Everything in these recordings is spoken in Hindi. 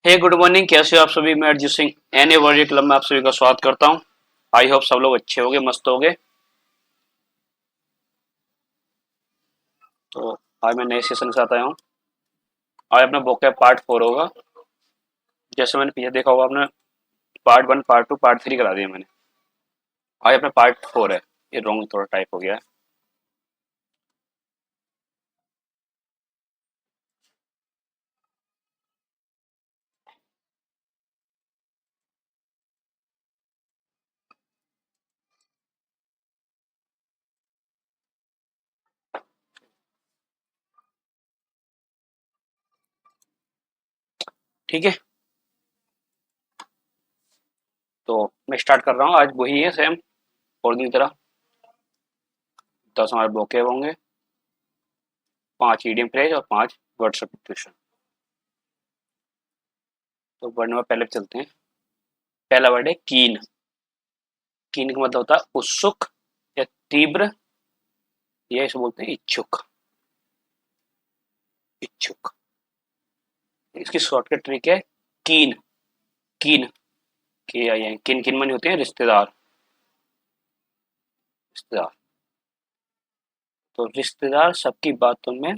हे गुड मॉर्निंग, कैसे हो आप सभी। मैं Arijit Singh N A world club में आप सभी का स्वागत करता हूं। आई होप सब लोग अच्छे होंगे, मस्त होंगे। तो आज मैं नए सेशन के साथ आया हूं। आज अपना वोकैब पार्ट 4 होगा। जैसे मैंने पीछे देखा होगा, आपने पार्ट 1 पार्ट 2 पार्ट 3 करा दिया मैंने। आज अपना पार्ट 4 है। ये रॉन्ग थोड़ा टाइप हो गया है। ठीक है, तो मैं स्टार्ट कर रहा हूँ। आज वही है सेम और दिन की तरह। 10 हमारे वोकैब होंगे, 5 ईडियम फ्रेज और 5 वर्ड सब्स्टिट्यूशन। तो वर्ड नंबर पहले पे चलते हैं। पहला वर्ड है कीन। कीन का मतलब होता है उत्सुक या तीव्र, या इसे बोलते हैं इच्छुक। इच्छुक, इसकी शॉर्टकट ट्रिक है कीन। कीन के आई है। किन किन मन होते हैं रिश्तेदार। रिश्तेदार, तो रिश्तेदार सबकी बातों में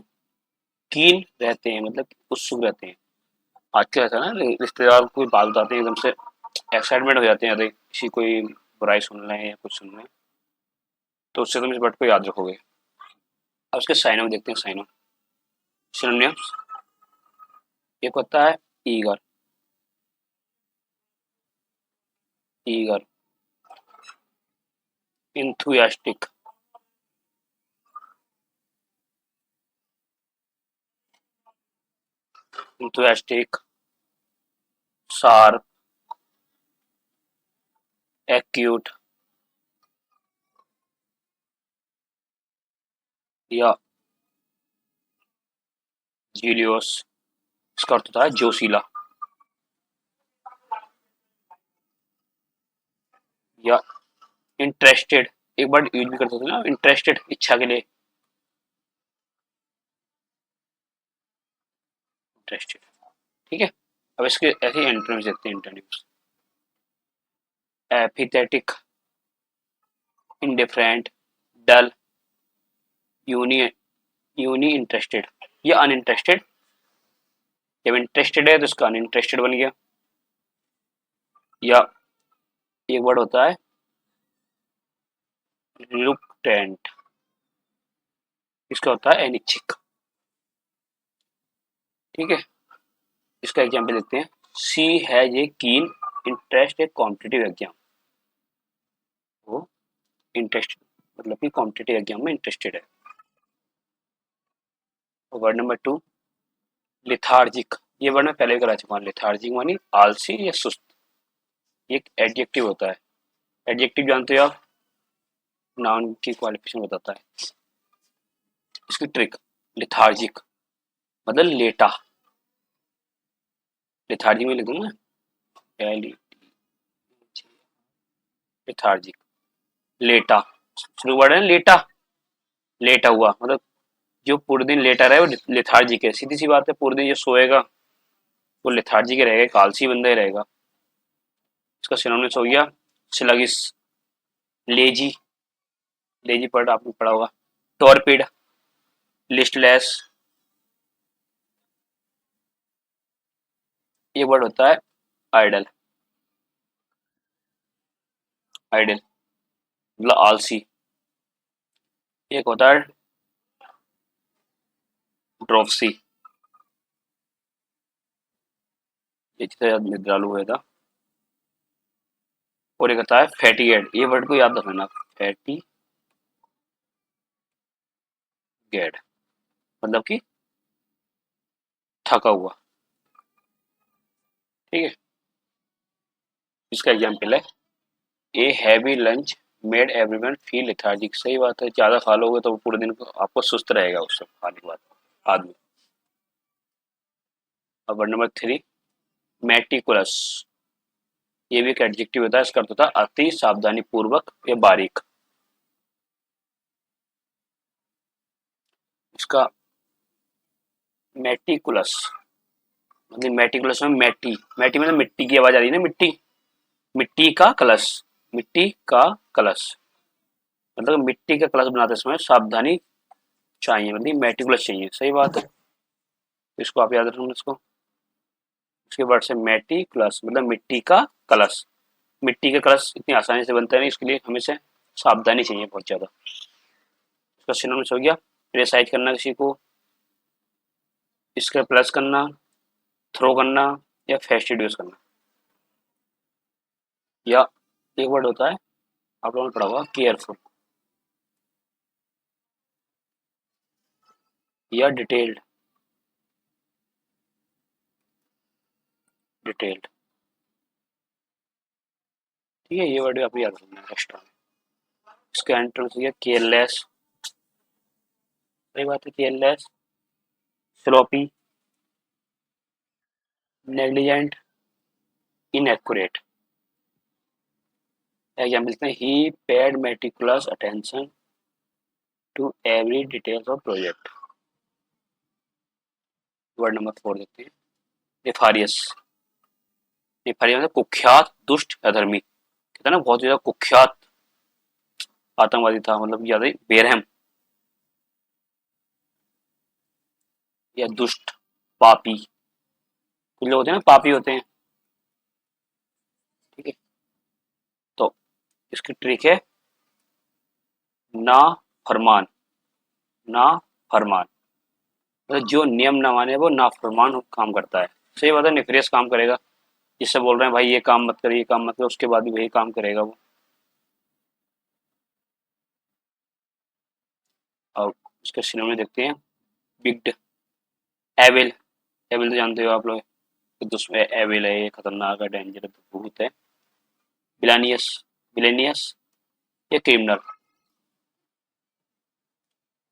कीन रहते हैं, मतलब उत्सुक रहते हैं। आजकल ऐसा ना, रिश्तेदार कोई बात बताते हैं एकदम से एक्साइटमेंट हो जाते हैं, अरे किसी कोई बुराई सुन रहे हैं या कुछ सुन रहे हैं। तो उससे तुम इस वर्ड को याद रखोगे। अब उसके साइनों देखते हैं। साइनों सिनोनिम्स। एक होता है ईगर। ईगर, इंथुयास्टिक, इंथुयास्टिक, शार्प, एक्यूट, या जीलियोस। इसका अर्थ होता है जोशीला, या इंटरेस्टेड। एक बार यूज भी करते थे ना, इंटरेस्टेड, इच्छा के लिए इंटरेस्टेड। ठीक है, अब इसके ऐसे एंटोनिम्स देखते हैं। एंटोनिम्स एपिथेटिक, इंडिफरेंट, डल, यूनी यूनी इंटरेस्टेड या अनइंटरेस्टेड। जब इंटरेस्टेड है तो इसका अनइंटरेस्टेड बन गया। या एक वर्ड होता है रिलुक्टेंट। इसका होता है अनिच्छुक। ठीक है, इसका एग्जाम्पल देखते हैं। सी has a keen interest a competitive exam. वो इंटरेस्टेड, मतलब कि कॉम्पिटिटिव एग्जाम में इंटरेस्टेड है। Word number 2, lethargic. ये वर्ड मैं पहले भी करा चुका हूँ। लिथार्जिक मानी आलसी या सुस्त। ये एक एडजेक्टिव होता है। एडजेक्टिव जानते हो आप, नाउन की क्वालिफिकेशन बताता है। इसकी ट्रिक, लिथार्जिक मतलब लेटा। लिथार्जिक में लिख दूंगा लिथार्जिक, लेटा। शुरू वर्ड है लेटा। लेटा हुआ मतलब जो पूरे दिन लेटा रहे वो लिथार्जिक है। सीधी सी बात है, पूरे दिन जो सोएगा वो लिथार्जिक रहेगा, एक आलसी बंदा ही रहेगा। इसका सिनोनिम्स हो गया स्लगिश, लेजी। लेजी वर्ड आपने पढ़ा होगा। Torpid, listless. ये वर्ड होता है आइडल। आइडल मतलब आलसी। एक होता है ड्रॉपसी, ये चीज़ निद्रालु हुआ था। और एक होता है फैटीगेड। ये वर्ड को याद रखना, फैटीगेड मतलब कि थका हुआ। ठीक है, इसका एग्जाम्पल है a heavy lunch made everyone feel lethargic. सही बात है, ज्यादा खा लोगे तो पूरे दिन आपको सुस्त रहेगा उससे खाने के बाद आदमी। अब वर्ड नंबर 3, मेटिकुलस। ये भी एक एडजेक्टिव होता है। इसका अर्थ होता है अति सावधानी पूर्वक या बारीक। इसका मेटिकुलस मतलब मेटिकुलस में मैटी, मैटी मतलब मिट्टी की आवाज आ रही है ना, मिट्टी, मिट्टी का कलश, मिट्टी का कलश, मतलब मिट्टी का कलश बनाते समय सावधानी चाहिए, मतलब मेटिकुलस चाहिए, सही बात है। तो इसको आप याद रखना इसको, इसके वर्ड से मेटिकुलस मतलब मिट्टी का कलश। मिट्टी का कलश इतनी आसानी से बनता नहीं, इसके लिए हमेशा सावधानी चाहिए बहुत ज्यादा। इसका सिनोनिम्स हो गया प्रेसाइज करना किसी को, इसका प्लस करना, थ्रो करना, या फेस्टिडियस करना। या एक वर्ड होता है आप लोगों ने पढ़ा होगा केयरफुल, या डिटेल्ड, डिटेल्ड, ठीक है, ये वर्ड आप याद रखना है एक्स्ट्रा। इसका एंट्रेंस हो गया केयरलेस, सही बात है, careless, sloppy, negligent, inaccurate. Example देते हैं, he paid meticulous attention to every details of project. Word number 4 देखते हैं, नेफारियस, नेफारियस मतलब कुख्यात, दुष्ट, अधर्मी, कहते हैं ना बहुत ज्यादा कुख्यात आतंकवादी था, मतलब ज्यादा बेरहम, या दुष्ट, पापी, कुछ लोग होते हैं ना पापी होते हैं, ठीक है। तो इसकी ट्रिक है ना फरमान, ना फरमान, मतलब जो नियम ना माने वो ना फरमान काम करता है, सही बात है, नेफरियस काम करेगा, जिससे बोल रहे हैं भाई ये काम मत कर, ये काम मत कर, उसके बाद भी वही काम करेगा वो। और उसके सिनोनिम में देखते हैं, बिग, एविल, एविल तो जानते हो आप लोग, दुश्मन एविल है, ये खतरनाक है, डेंजर भूत है। विलानियस, विलेनियस, ये क्रिमिनल।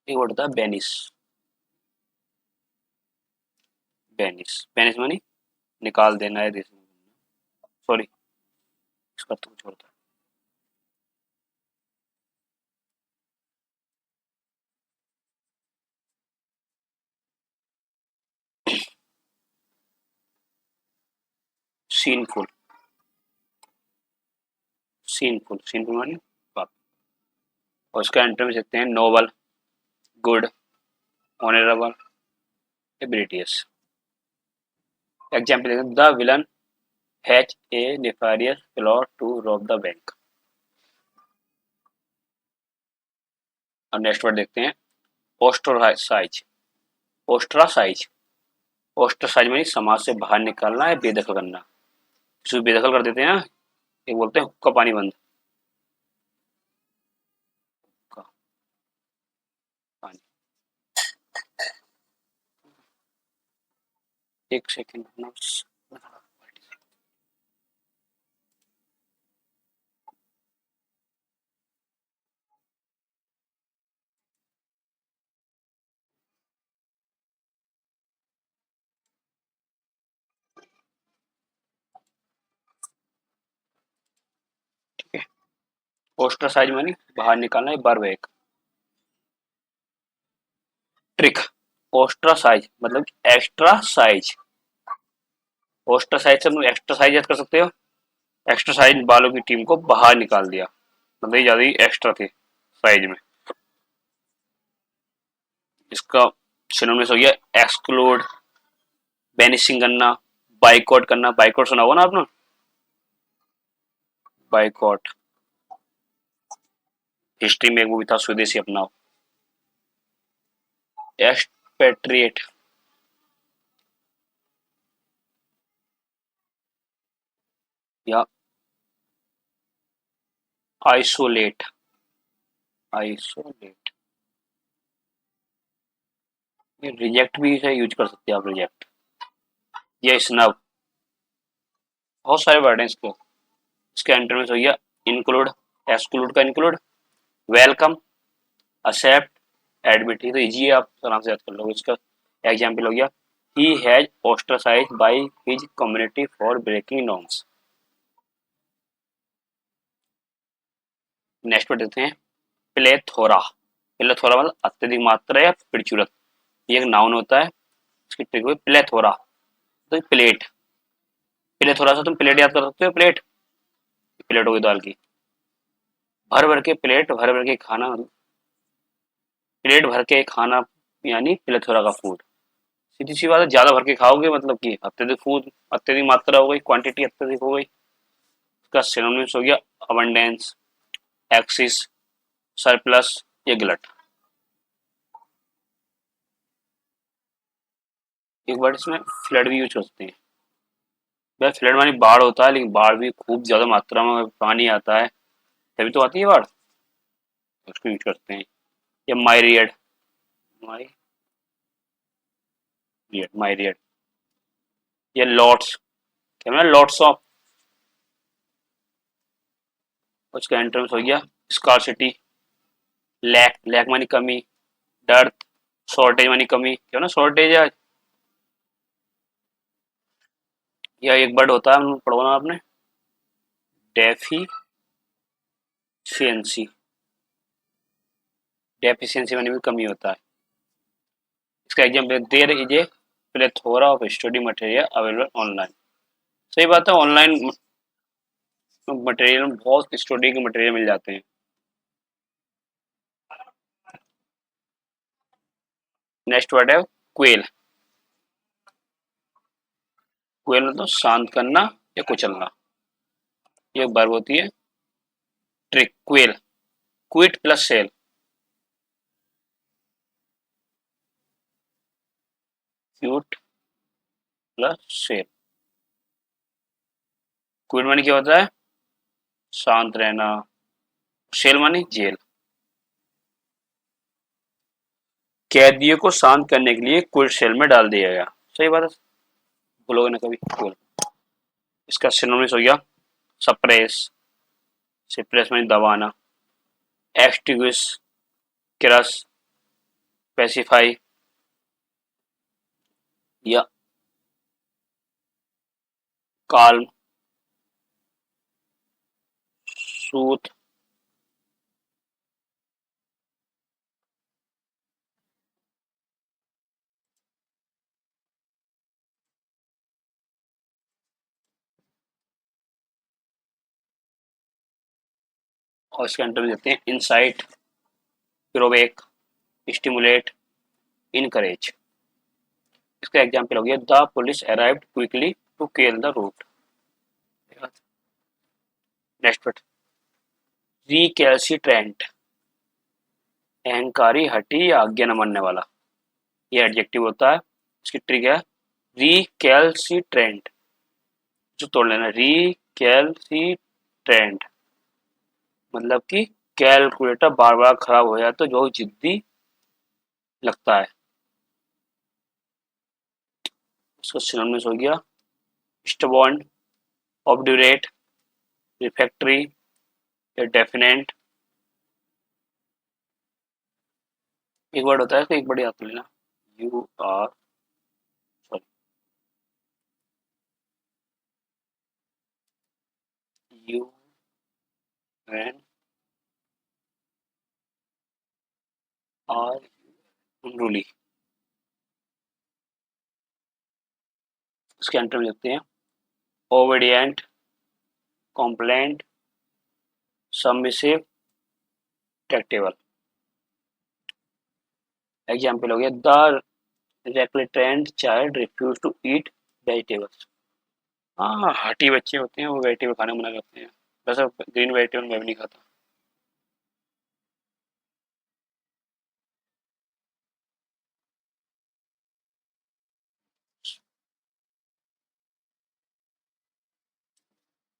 एक वर्ड था बेनिस, बेनिस, बेनिस मानी निकाल देना है देश, सॉरी इसका तो कुछ और था। सीनफुल, सीनफुल, सीनफुल मानी पाप। और इसका एंटर में सकते हैं नोबल, गुड, ऑनरेबल, एबिलिटियस। Example the villain has a nefarious plot to rob the bank. और नेक्स्ट वर्ड देखते हैं ओस्ट्रासाइज, ओस्ट्रासाइज, ओस्ट्रासाइज मानी समाज से बाहर निकालना है, बेदखल करना, किसी को बेदखल कर देते हैं ना, ये बोलते हैं हुक्का पानी बंद, हुक्का पानी। एक सेकंड, ठीक है। ओस्ट्रासाइज मानी बाहर निकालना है, वर्ब है एक। ट्रिक, ओस्ट्रासाइज मतलब एक्स्ट्रा साइज, ओस्ट्रासाइज से तुम एक्स्ट्रा साइज याद कर सकते हो, एक्स्ट्रा साइज बालों की टीम को बाहर निकाल दिया, मतलब ये ज्यादा ही एक्स्ट्रा थे साइज में। इसका सिनोनिम्स हो गया एक्सक्लूड, बैनिशिंग करना, बाइकआउट करना, बाइकआउट सुना होगा ना आपने, बाइकआउट, हिस्ट्री में एक मूवी था स्वदेशी अपनाओ। एक्सपेट्रिएट, या आइसोलेट, आइसोलेट, ये रिजेक्ट भी है, यूज कर सकते हैं आप रिजेक्ट, ये स्नब, बहुत सारे वर्ड हैं इसके। इसके एंटर में हो गया इंक्लूड, एक्सक्लूड का इंक्लूड, वेलकम, एक्सेप्ट, एडमिट, ही तो इजी है, आप आराम से याद कर लो। इसका एग्जाम्पल हो गया he has ostracised by his community for breaking norms. Next पर देखते हैं प्लेथोरा, प्लेथोरा मतलब अत्यधिक मात्रा या प्रचुरत, ये एक नाउन होता है, इसकी ट्रिक हुई प्लेथोरा, तो प्लेट, पहले थोड़ा सा तुम प्लेट याद कर सकते हो, प्लेट, प्लेट होगी दाल की, भर भर के प्लेट, भर भर के खाना, प्लेट भर के खाना, यानी प्लेथोरा का फूड। सीधी सी बात है, ज्यादा भर के खाओगे मतलब कि अत्यधिक फूड, अत्यधिक मात्रा हो गई, क्वांटिटी अत्यधिक हो गई। इसका सिनोनिम्स हो गया अबंडेंस, एक्सिस, सरप्लस या गलट। एक बार इसमें फ्लड भी यूज होते हैं। भाई फ्लड मानी बाढ़ होता है, लेकिन बाढ़ भी खूब ज्यादा मात्रा में पानी आता है तभी तो आती है बाढ़, उसको यूज करते हैं। या माइरियड, माइरियड, या लॉट्स, क्या मतलब लॉट्स ऑफ, उसका एंट्रेंस हो गया स्कार्सिटी, लैक, लैक मानी कमी, डर्थ, शॉर्टेज मानी कमी, क्यों ना शॉर्टेज है। या एक वर्ड होता है, पढ़ो ना आपने, डेफिशिएंसी, डेफिशिएंसी मानी भी कमी होता है। इसका example, there is a plethora of study material available online. सही बात है, ऑनलाइन मटेरियल में बहुत स्टडी के मटेरियल मिल जाते हैं। नेक्स्ट वर्ड है क्वेल। क्वेल मतलब शांत करना या कुचलना। ये वर्ब होती है trick, quell, quit plus sell, cute plus sell. Quit मानी क्या होता है, शांत रहना, सेल मानी जेल। कैदियों को शांत करने के लिए क्विट सेल में डाल दिया गया। सही बात है, बोलोगे ना कभी क्विल। इसका सिनोनिम्स हो गया सप्रेस, सिप्रेस मानी दबाना, एक्सटिंग्विश, क्रश, पेसिफाई, या काल्म, सूथ। और इसके अंतर देते हैं इंसाइट, प्रोवेक, स्टिमुलेट, इनकरेज। इसका एग्जांपल हो गया the police arrived quickly to quell the riot. Next word, recalcitrant, अहंकारी, हठी या आज्ञा न मानने वाला। ये एडजेक्टिव होता है। इसकी ट्रिक है रिकैल्सिट्रेंट, जो तोड़ लेना, रिकैल्सिट्रेंट मतलब कि कैलकुलेटर बार बार खराब हो जाए तो जो जिद्दी लगता है। उसका सिनोनिम्स हो गया स्टबॉर्न, ऑब्ड्यूरेट, रिफैक्टरी या डेफिनेंट। एक वर्ड होता है, एक बड़ी याद कर लेना, U R, sorry, U N R, ruly. इसके अंतर में लिखते हैं obedient, compliant, submissive, tractable. Example हो गया the recalcitrant child refuse to eat vegetables. हाँ, हाटी बच्चे होते हैं वो वेजिटेबल खाने मना करते हैं। वैसे ग्रीन वेजिटेबल मैं भी नहीं खाता।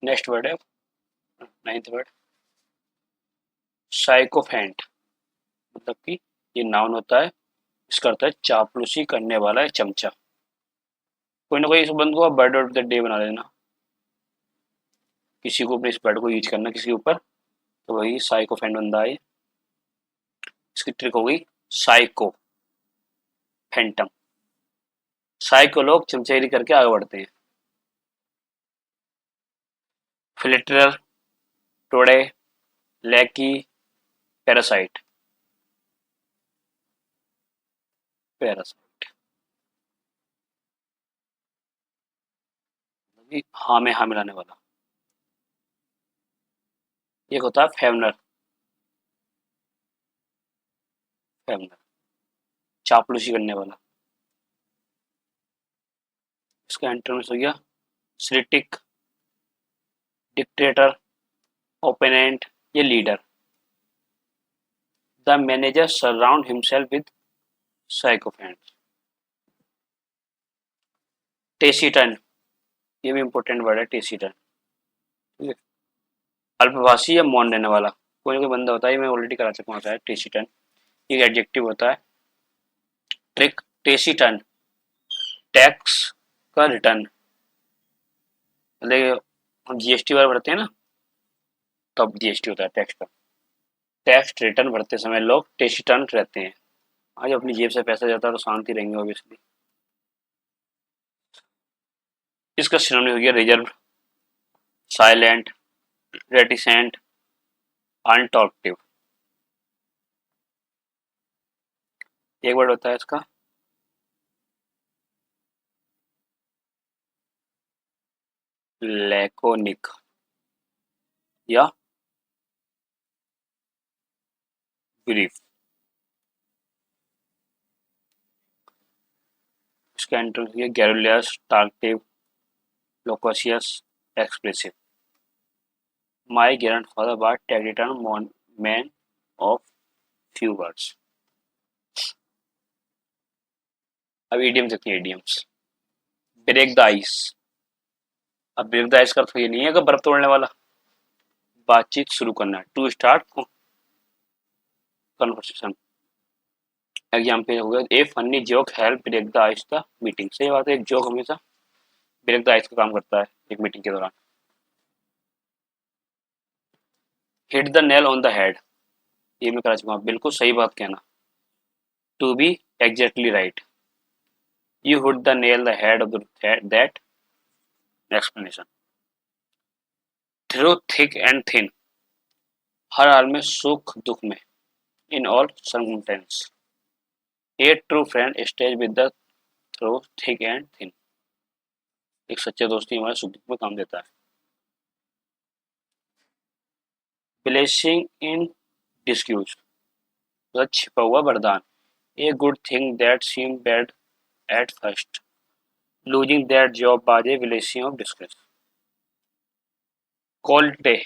नेक्स्ट वर्ड है, नाइन्थ वर्ड, साइकोफेंट, मतलब कि ये नाउन होता है, इसका अर्थ है चापलूसी करने वाला है, चमचा। कोई ना कोई इस बंद को आप बर्ड ऑफ द डे बना देना, किसी को अपने इस वर्ड को यूज करना किसी के ऊपर, तो वही साइकोफेंट बंदा है। इसकी ट्रिक हो गई साइको फैंटम, साइको लोग चमचेरी करके आगे बढ़ते हैं। फिल्टर, टोड़े, लैकी, पैरासाइट, पैरासाइट। हाँ में हाँ मिलाने वाला। एक होता है फेवनर, फेवनर चापलूसी करने वाला। इसका एंटोनिम्स हो गया स्लिटिक, डिक्टेटर, ओपोनेंट, ये leader. The manager surround himself with sycophants. Taciturn, ये भी इंपॉर्टेंट वर्ड है टेसिटन। ठीक है, अल्पभाषी या मौन रहने वाला, कोई ना कोई बंदा होता है, ये मैं ऑलरेडी करा चुका हूँ टेसिटन। एक एडजेक्टिव होता है। ट्रिक, टेसिटन, टैक्स का रिटर्न, मतलब हम जीएसटी वाला भरते हैं ना, तब जीएसटी होता है टैक्स का। टैक्स रिटर्न भरते समय लोग टेसिटन रहते हैं। आज अपनी जेब से पैसा जाता है तो शांति रहेंगे ऑब्वियसली। इसका सिनोनिम हो गया रिजर्व, साइलेंट, रेटिसेंट, अनटॉक्टिव। एक वर्ड होता है इसका लैकोनिक या ब्रीफ। इसका एंटोनिम है garrulous, talkative, loquacious, expressive. My grandfather was taciturn man of few words. अब इडियम देखते हैं, इडियम्स। Break the ice. अब ब्रेक द आइस का अर्थ ये नहीं है कि बर्फ तोड़ने वाला, बातचीत शुरू करना, टू स्टार्ट कन्वर्सेशन। एग्जाम्पल हो गया a funny joke help break the ice the meeting. सही बात है, एक जोक हमेशा ब्रेक द आइस का काम करता है एक मीटिंग के दौरान। Hit the nail on the head, ये मैं करा चुका हूँ, बिल्कुल सही बात कहना। To be exactly right, you hit the nail the head of that explanation. Through thick and thin, हर हाल में सुख दुख में, in all circumstances. A true friend stays with the through thick and thin, एक सच्चा दोस्ती हमारे सुख दुख में काम देता है। ब्लेसिंग इन डिस्क्यूज, मतलब छिपा हुआ वरदान। A good thing that seem bad at first, losing that job was a blessing of disgrace. Call day,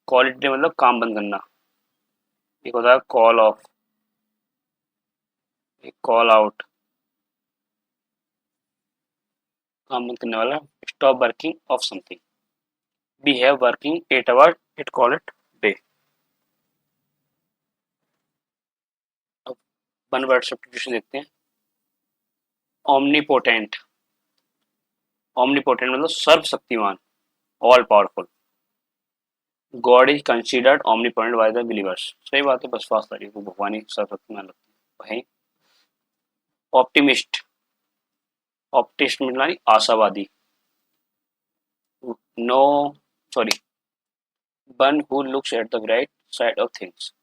call day मतलब काम बंद करना। एक होता है कॉल ऑफ, एक कॉल आउट, काम बंद करने वाला। Stop working of something, be have working 8 hour, it call it day. अब वन वर्ड सब्स्टिट्यूशन देखते हैं। ओमनीपोटेंट, ओमनीपोटेंट मतलब सर्वशक्तिमान, all powerful. God is considered omnipotent by the believers. सही बात है, बस फास्ट तारीख को भगवान ही सर्वशक्तिमान लगते हैं। ऑप्टिमिस्ट, ऑप्टिस्ट मतलब आशावादी। No, sorry, one who looks at the bright side of things.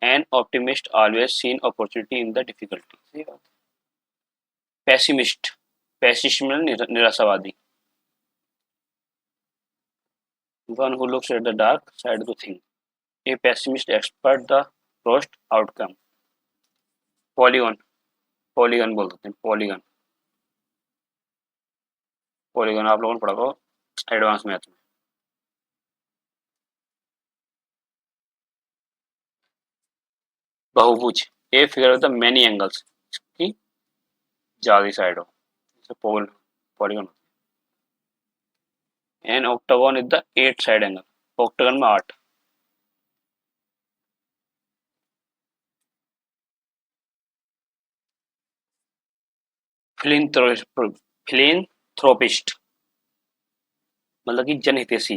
An optimist always seen opportunity in the difficulty. सही बात। पेसिमिस्ट, पेसिमिस्ट मतलब निराशावादी। One who looks at the dark side of thing. A pessimist expert the worst outcome. Polygon, polygon बोल सकते हैं, पॉलीगन। पॉलीगन आप लोगों ने पढ़ा होगा एडवांस मैथ में। बहुभुज, a figure with many angles, की ज्यादा साइड हो, जैसे polygon. An octagon is the 8 side angle, octagon में 8। फिलिंथ्रोपिस्ट मतलब कि जनहितैषी।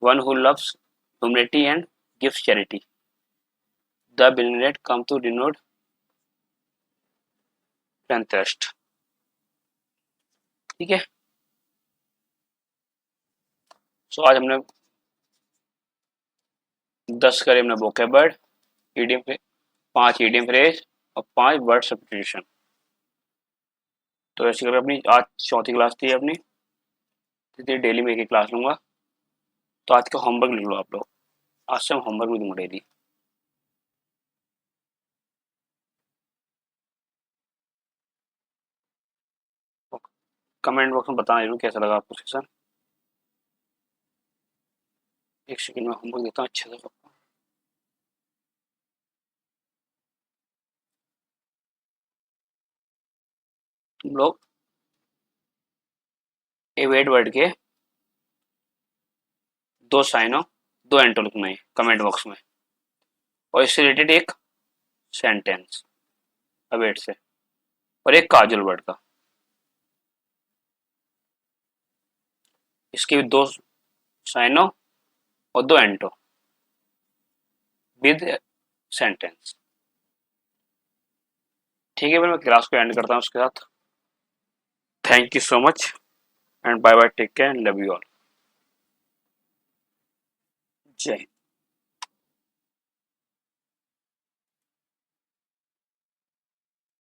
One who loves humanity and gives charity. The billionaire come to donate पेंथेस्ट। ठीक है, सो आज हमने 10 करे हमने वोकैबुलरी, ईडियम, 5 ईडियम फ्रेज और 5 वर्ड सब्स्टिट्यूशन। तो ऐसी करके अपनी आज चौथी क्लास थी अपनी। धीरे डेली में एक क्लास लूंगा। तो आज का होमवर्क लिख लो आप लोग, आज से हम होमवर्क भी दूंगा डेली। कमेंट बॉक्स में बताना जरूर कैसा लगा आपको सेशन। एक सेकंड में होमवर्क देता हूँ अच्छे से। तुम लोग ए वेट वर्ड के दो साइनो दो एंटो लिखना है कमेंट बॉक्स में, और इससे रिलेटेड एक सेंटेंस अवेट से, और एक काजल वर्ड का। इसके भी दो साइनो और दो एंटो विद सेंटेंस। ठीक है, फिर मैं क्लास को एंड करता हूँ उसके साथ। Thank you so much and bye bye, take care and love you all. जय हिंद।